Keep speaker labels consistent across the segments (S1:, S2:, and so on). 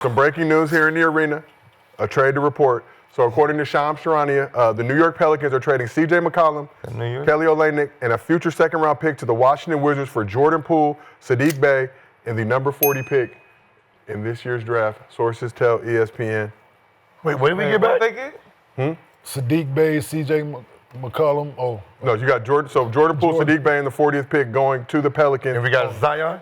S1: Some breaking news here in the arena, a trade to report. So according to Shams Charania, the New York Pelicans are trading CJ McCollum, Kelly Olynyk, and a future second-round pick to the Washington Wizards for Jordan Poole, Saddiq Bey, and the number 40 pick in this year's draft. Sources tell ESPN.
S2: Wait, what did we get back?
S3: Saddiq Bey, CJ McCollum. Oh.
S1: No, you got Jordan. So Jordan Poole, Saddiq Bey, and the 40th pick going to the Pelicans.
S2: And we got Zion?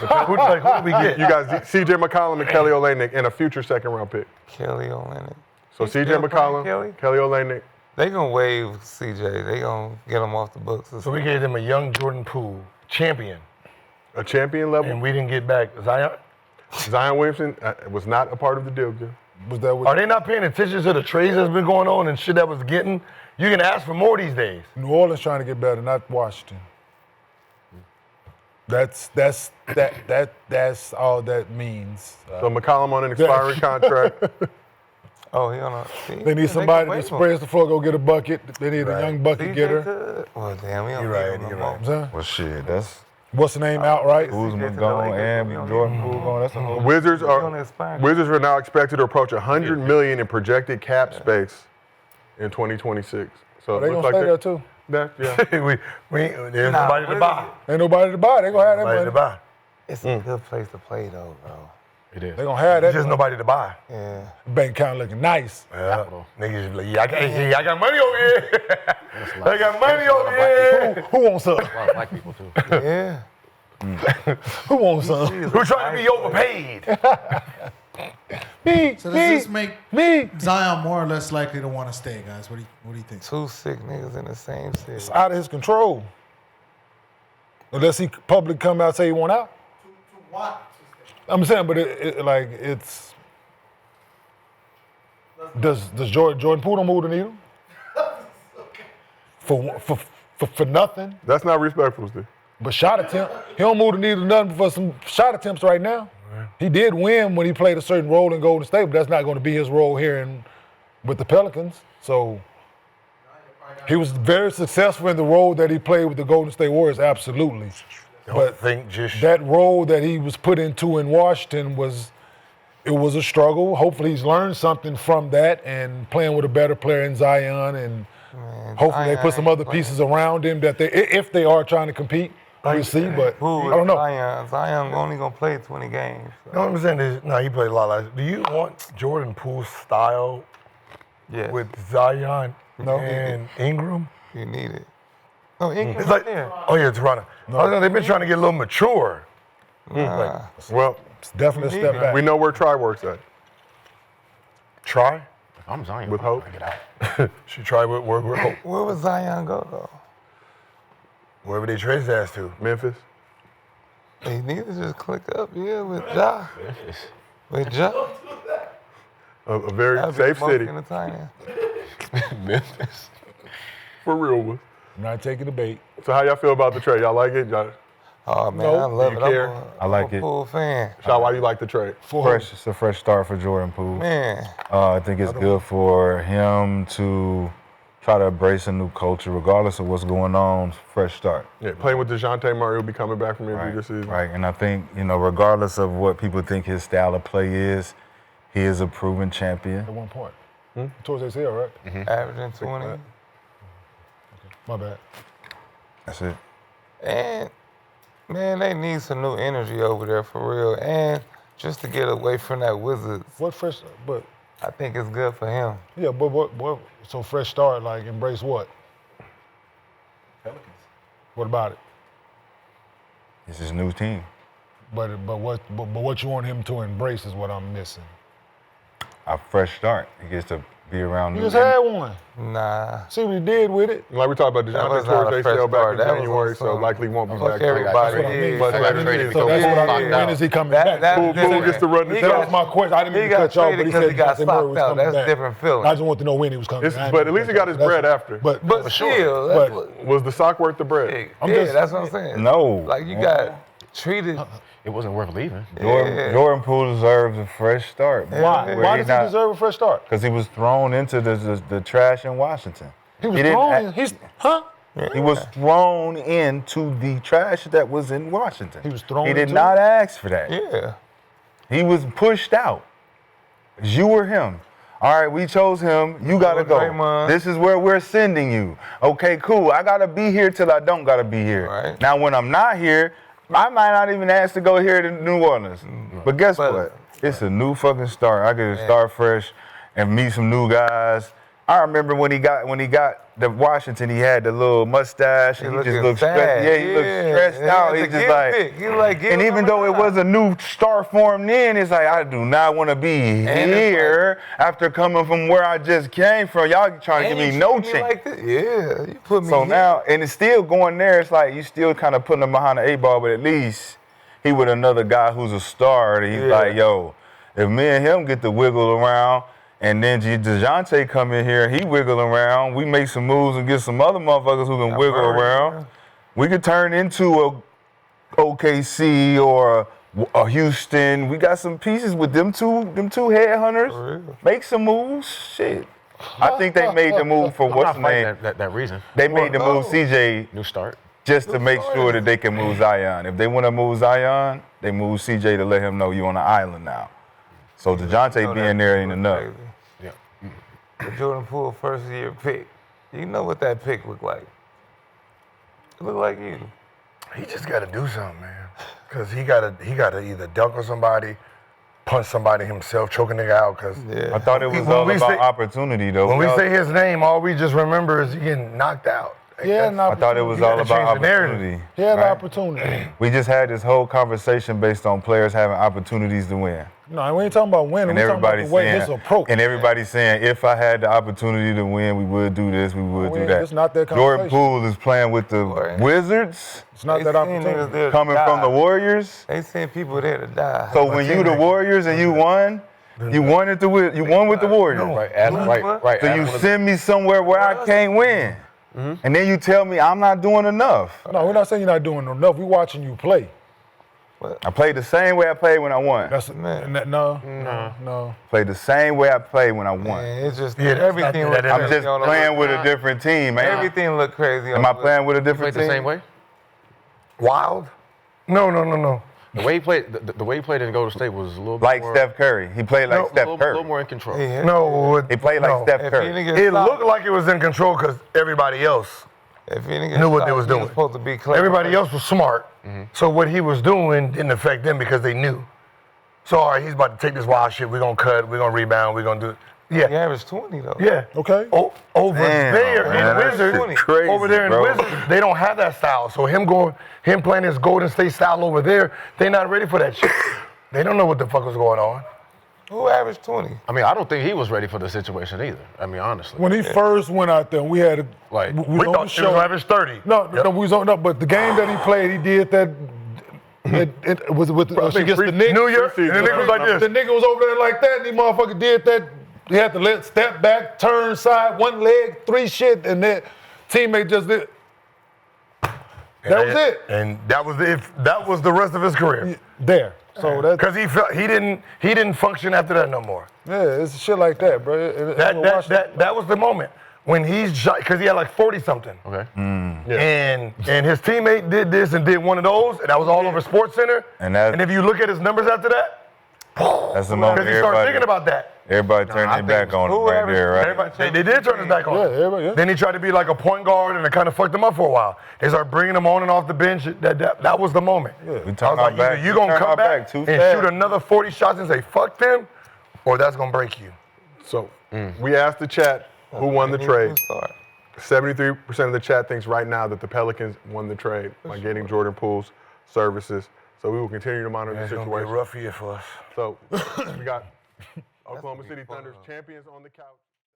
S2: who did we get?
S1: You got CJ McCollum and Kelly Olynyk and a future second-round pick.
S4: Kelly Olynyk.
S1: So CJ McCollum, Kelly Olynyk.
S4: They gonna waive CJ. They gonna get him off the books.
S2: So we gave them a young Jordan Poole, champion.
S1: A champion level?
S2: And we didn't get back Zion?
S1: Zion Williamson was not a part of the deal, Jim.
S3: Was that what?
S2: Are they not paying attention to the trades that's been going on and shit that was getting? You can ask for more these days.
S3: New Orleans trying to get better, not Washington. That's all that means.
S1: So McCollum on an expiring contract.
S4: Oh, he on a.
S3: They need somebody to spread the floor, go get a bucket. They need a young bucket getter.
S4: Well, damn,
S2: You're right.
S5: Well, shit, that's
S3: what's the name outright?
S5: Kuzma gone and Jordan Poole gone. That's a whole.
S1: Wizards are now expected to approach $100 million in projected cap space in 2026 So
S3: they gonna stay there too.
S1: Yeah.
S2: There's nobody to buy.
S3: Ain't nobody to buy. They gonna have that
S2: Nobody
S3: money.
S2: to buy.
S4: It's a good place to play, though, bro.
S5: It is.
S3: They gonna have that.
S2: Just nobody to buy.
S4: Yeah.
S3: Bank account looking nice.
S2: Yeah. Niggas be like, I got money over here. I got money over here.
S3: Who wants some?
S5: A lot of black people too.
S4: Yeah.
S3: Who wants some?
S2: Who trying to be overpaid?
S3: Me.
S6: So does this make Zion more or less likely to want to stay, guys? What do you think?
S4: Two sick niggas in the same city.
S3: It's out of his control. Unless he publicly come out and say he want out.
S6: To what?
S3: I'm saying, but it's. Does Jordan Poole don't move the needle? For nothing.
S1: That's not respectful, Steve.
S3: But shot attempt, he don't move the needle nothing for some shot attempts right now. Right. He did win when he played a certain role in Golden State, but that's not going to be his role here with the Pelicans. So he was very successful in the role that he played with the Golden State Warriors, absolutely. But that role that he was put into in Washington was a struggle. Hopefully he's learned something from that and playing with a better player in Zion, and hopefully they put some other pieces around him that if they are trying to compete, we'll see. But I don't know.
S4: Zion only gonna play 20 games. So.
S2: No, I'm saying is, he played a lot last. Do you want Jordan Poole's style with Zion and Ingram?
S4: You need it. No, Ingram's
S2: it's like,
S4: there.
S2: Oh yeah, Toronto. No. They've been trying to get a little mature.
S1: Well,
S3: it's definitely a step back.
S1: We know where Try works at.
S2: Try?
S5: I'm Zion.
S1: With Hope.
S5: Get out.
S2: She tried with Hope.
S4: Where would Zion go though?
S2: Wherever they trade his ass to.
S1: Memphis.
S4: They need to just click up, with Ja. With Ja.
S1: A very safe city.
S5: Memphis.
S1: For real one.
S3: I'm not taking the bait.
S1: So how y'all feel about the trade? Y'all like it?
S4: Oh man, I love it.
S1: Care?
S5: I like
S4: I'm a Poole fan.
S1: Shaw, why you like the trade?
S5: It's a fresh start for Jordan Poole.
S4: Man.
S5: I think it's good for him to try to embrace a new culture, regardless of what's going on. Fresh start.
S1: Yeah, playing with DeJounte Murray, will be coming back from injury this season.
S5: Right, and I think, regardless of what people think his style of play is, he is a proven champion.
S3: At one point. Towards ACL, right?
S4: Mm-hmm. Averaging 20.
S3: Okay. My bad.
S5: That's it.
S4: And, man, they need some new energy over there for real. And just to get away from that Wizards.
S3: What fresh, but.
S4: I think it's good for him.
S3: Yeah, but what so fresh start, like embrace what?
S5: Pelicans.
S3: What about it?
S5: It's his new team.
S3: But what you want him to embrace is what I'm missing.
S5: A fresh start. He gets to be around
S3: He
S5: new
S3: just had one.
S4: Nah.
S3: See what he did with it.
S1: Like we talked about, DeJounte towards ACL back in January, so likely won't be back.
S4: Everybody.
S1: But
S3: So that's what I mean. When is he coming back?
S1: Poole gets to run the
S3: That was my question. I didn't mean to cut y'all, but he said
S4: he got
S3: DeJounte Murray was
S4: stopped out.
S3: coming
S4: That's
S3: back.
S4: a different feeling.
S3: I just want to know when he was coming back.
S1: But at least he got his bread after.
S4: But still,
S1: Was the sock worth the bread?
S4: that's what I'm saying.
S5: No.
S4: Like you got treated.
S5: It wasn't worth leaving.
S4: Yeah.
S5: Jordan Poole deserves a fresh start.
S3: Why? Why does he deserve a fresh start?
S5: Because he was thrown into the trash in Washington.
S3: He was thrown.
S5: He was thrown into the trash that was in Washington.
S3: He was thrown
S5: He did
S3: into
S5: not ask for that.
S4: Yeah.
S5: He was pushed out. You or him. All right, we chose him. You got to go.
S4: Draymond.
S5: This is where we're sending you. Okay, cool. I got to be here till I don't got to be here.
S4: Right.
S5: Now, when I'm not here, I might not even ask to go here to New Orleans. But guess what? It's a new fucking start. I get to start fresh and meet some new guys. I remember when he got to Washington, he had the little mustache and he just looked stressed. Yeah, he looked stressed out. He just like, and even though it was a new star form then, it's like I do not want to be here after coming from where I just came from. Y'all trying to give me no chance.
S4: Yeah, you put me.
S5: So
S4: here.
S5: now, and it's still going there. It's like you still kind of putting him behind the 8-ball, but at least he with another guy who's a star. He's like, yo, if me and him get to wiggle around. And then DeJounte come in here, he wiggle around. We make some moves and get some other motherfuckers who can wiggle around. We could turn into a OKC or a Houston. We got some pieces with them two headhunters. Make some moves. Shit. I think they made the move for what's the name?
S7: That reason.
S5: They made the move CJ
S7: New start.
S5: just to make sure that they can move Zion. If they want to move Zion, they move CJ to let him know you on the island now. So DeJounte being there ain't enough.
S4: Crazy. The Jordan Poole first-year pick. You know what that pick looked like. It looked like you.
S2: He just got to do something, man. Because he got to either dunk on somebody, punch somebody himself, choke a nigga out. Cause
S5: I thought it was all about opportunity, though.
S2: When we say his name, all we just remember is he getting knocked out.
S5: I thought it was all about opportunity.
S3: He had an opportunity.
S5: We just had this whole conversation based on players having opportunities to win.
S3: No, we ain't talking about winning.
S5: And
S3: We're talking about the way his approach.
S5: And everybody's saying, if I had the opportunity to win, we would do this, we would do that.
S3: It's not that
S5: Jordan
S3: conversation.
S5: Poole is playing with the Wizards.
S3: It's not that opportunity.
S5: Coming from the Warriors.
S4: They sent people there to die.
S5: So when you the Warriors and you won with the Warriors.
S7: Right.
S5: So you send me somewhere where I can't win. And then you tell me I'm not doing enough.
S3: No, we're not saying you're not doing enough. We're watching you play.
S5: I played the same way I played when I won.
S3: No.
S5: Played the same way I played when I won.
S4: Man, it's just everything.
S5: I'm just playing with a different team, man.
S4: Everything look crazy.
S5: Am I playing with a different team?
S7: The same way.
S2: Wild? No.
S7: The way he played, the way he played in Golden State was a little bit
S5: Like
S7: more,
S5: Steph Curry. He played like Steph
S7: a
S5: Curry.
S7: little more in control.
S5: He played like Steph Curry.
S2: It looked like it was in control because everybody else knew what they was doing.
S4: Supposed to be clever.
S2: Everybody else was smart. So what he was doing didn't affect them because they knew. So, all right, he's about to take this wild shit. We're going to cut. We're going to rebound. We're going to do it. Yeah.
S4: He averaged 20, though.
S2: Yeah.
S3: Okay.
S2: Over there in Wizards,
S5: crazy,
S2: over there in
S5: bro.
S2: Wizards, they don't have that style. So him playing his Golden State style over there, they're not ready for that shit. They don't know what the fuck was going on.
S4: Who averaged 20?
S7: I mean, I don't think he was ready for the situation either. I mean, honestly.
S3: When he first went out there, we had
S7: Like,
S3: we
S2: We
S3: was on
S2: thought
S3: the
S2: he was
S3: show.
S2: average 30.
S3: No, we was on. No, but the game that he played, he did that. It was with against the Knicks.
S2: New Year, and the nigga was like this.
S3: The nigga was over there like that, and the motherfucker did that. He had to step back, turn side, one leg, 3 shit, and that teammate just did. That was it.
S2: And that was the rest of his career.
S3: There. So that's
S2: Because he didn't function after that no more.
S3: yeah, it's shit like that, bro.
S2: That was the moment when he's shot, because he had like 40 something.
S7: Okay.
S2: And his teammate did this and did one of those, and that was all over Sports Center.
S5: And
S2: if you look at his numbers after that,
S5: that's the moment
S2: because he started thinking about that.
S5: Everybody turned their back on him right there, right?
S2: They did turn his back on him.
S3: everybody, yeah.
S2: Then he tried to be like a point guard, and it kind of fucked him up for a while. They started bringing him on and off the bench. That was the moment.
S5: We
S2: I was
S5: turned our
S2: like,
S5: back.
S2: either you gonna come back
S5: too
S2: and
S5: fast.
S2: shoot another 40 shots and say fuck them, or that's gonna break you.
S1: So we asked the chat who won the trade. 73% of the chat thinks right now that the Pelicans won the trade by getting Jordan Poole's services. So we will continue to monitor the
S2: It's gonna be a
S1: situation.
S2: rough year for us.
S1: So we got Oklahoma City Thunder's champions on the couch.